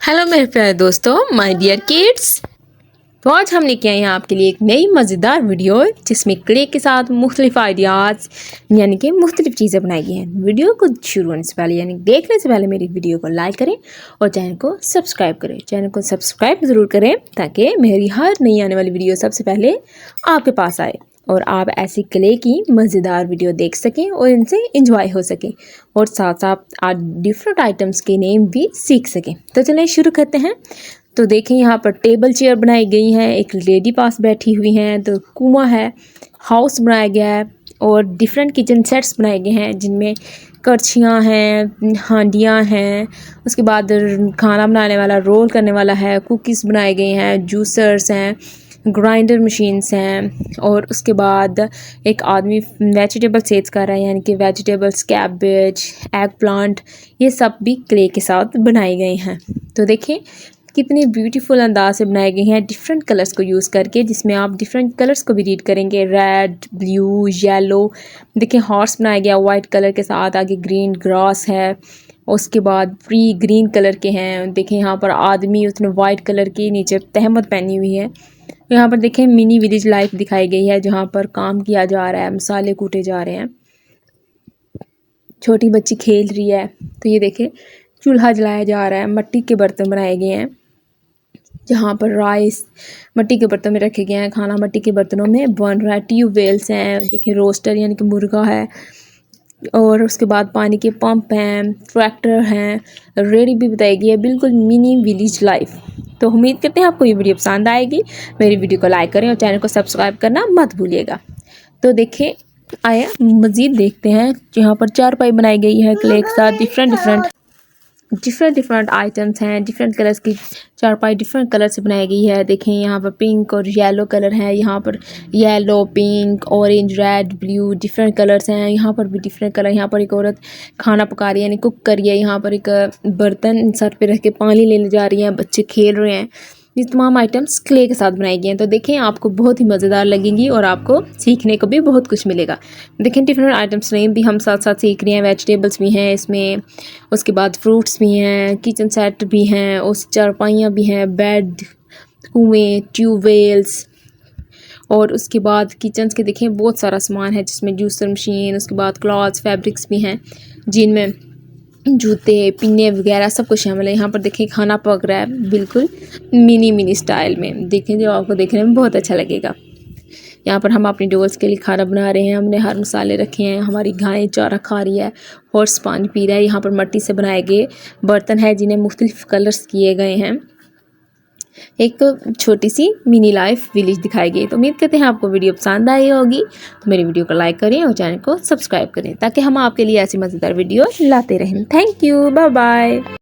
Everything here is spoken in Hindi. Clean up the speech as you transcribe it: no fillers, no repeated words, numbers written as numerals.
हेलो मेरे प्यारे दोस्तों, माय डियर किड्स। तो आज हम लेके आए हैं आपके लिए एक नई मज़ेदार वीडियो जिसमें क्ले के साथ मुख्तलिफ आइडियाज़ यानी कि मुख्तलिफ चीज़ें बनाई गई हैं। वीडियो को शुरू होने से पहले यानी देखने से पहले मेरी वीडियो को लाइक करें और चैनल को सब्सक्राइब करें। चैनल को सब्सक्राइब ज़रूर करें ताकि मेरी हर नई आने वाली वीडियो सबसे पहले आपके पास आए और आप ऐसी क्ले की मज़ेदार वीडियो देख सकें और इनसे इंजॉय हो सके और साथ साथ आप डिफरेंट आइटम्स के नेम भी सीख सकें। तो चलिए शुरू करते हैं। तो देखें यहाँ पर टेबल चेयर बनाई गई हैं, एक लेडी पास बैठी हुई हैं, तो कुआं है, हाउस बनाया गया है और डिफरेंट किचन सेट्स बनाए गए हैं जिनमें करछियाँ हैं, हांडियाँ हैं, उसके बाद खाना बनाने वाला रोल करने वाला है, कुकीज़ बनाए गए हैं, जूसर्स हैं, ग्राइंडर मशीन्स हैं और उसके बाद एक आदमी वेजिटेबल सेल्स कर रहा है यानी कि वेजिटेबल्स, कैबेज, एग प्लांट, ये सब भी क्ले के साथ बनाए गए हैं। तो देखें कितने ब्यूटीफुल अंदाज से बनाए गए हैं डिफरेंट कलर्स को यूज़ करके, जिसमें आप डिफरेंट कलर्स को भी रीड करेंगे, रेड, ब्लू, येलो। देखें हॉर्स बनाया गया वाइट कलर के साथ, आगे ग्रीन ग्रास है, उसके बाद फ्री ग्रीन कलर के हैं। देखें यहाँ पर आदमी उसने वाइट कलर की नीचे तहमद पहनी हुई है। यहाँ पर देखें मिनी विलेज लाइफ दिखाई गई है जहाँ पर काम किया जा रहा है, मसाले कूटे जा रहे हैं, छोटी बच्ची खेल रही है। तो ये देखें चूल्हा जलाया जा रहा है, मिट्टी के बर्तन बनाए गए हैं जहाँ पर राइस मिट्टी के बर्तन में रखे गए हैं, खाना मिट्टी के बर्तनों में बन रहा है। ट्यूबवेल्स हैं, देखिए रोस्टर यानी कि मुर्गा है और उसके बाद पानी के पंप हैं, ट्रैक्टर हैं, रेडी भी बताई गई है, बिल्कुल मिनी विलेज लाइफ। तो उम्मीद करते हैं आपको ये वीडियो पसंद आएगी। मेरी वीडियो को लाइक करें और चैनल को सब्सक्राइब करना मत भूलिएगा। तो देखिए आया मज़ीद देखते हैं। यहाँ पर चारपाई बनाई गई है क्ले के साथ, डिफरेंट आइटम्स हैं, डिफरेंट कलर्स की चारपाई डिफरेंट कलर से बनाई गई है। देखें यहाँ पर पिंक और येलो कलर है, यहाँ पर yellow, pink, orange, red, blue different colours हैं। यहाँ पर भी डिफरेंट कलर। यहाँ पर एक औरत खाना पका रही है यानी कुक कर रही है। यहाँ पर एक बर्तन सर पे रख के पानी लेने जा रही है, बच्चे खेल रहे हैं। ये तमाम आइटम्स क्ले के साथ बनाई गई हैं। तो देखें आपको बहुत ही मज़ेदार लगेंगी और आपको सीखने को भी बहुत कुछ मिलेगा। देखें डिफरेंट आइटम्स नेम भी हम साथ साथ सीख रहे हैं, वेजिटेबल्स भी हैं इसमें, उसके बाद फ्रूट्स भी हैं, किचन सेट भी हैं, उस चारपाइयाँ भी हैं, बेड, कुएँ, ट्यूबवेल्स और उसके बाद किचन के देखें बहुत सारा सामान है जिसमें जूसर मशीन, उसके बाद क्लॉथ्स, फैब्रिक्स भी हैं जिनमें जूते, पिन्ने वगैरह सब कुछ शामिल है। यहाँ पर देखिए खाना पक रहा है बिल्कुल मिनी स्टाइल में। देखें जो आपको देखने में बहुत अच्छा लगेगा। यहाँ पर हम अपनी डॉल्स के लिए खाना बना रहे हैं, हमने हर मसाले रखे हैं, हमारी गाय चारा खा रही है, हॉर्स पानी पी रहा है। यहाँ पर मिट्टी से बनाए गए बर्तन है जिन्हें मुख्तलिफ कलर्स किए गए हैं। एक तो छोटी सी मिनी लाइफ विलेज दिखाई गई। तो उम्मीद करते हैं आपको वीडियो पसंद आई होगी। तो मेरी वीडियो को लाइक करें और चैनल को सब्सक्राइब करें ताकि हम आपके लिए ऐसी मज़ेदार वीडियो लाते रहें। Thank you, bye bye.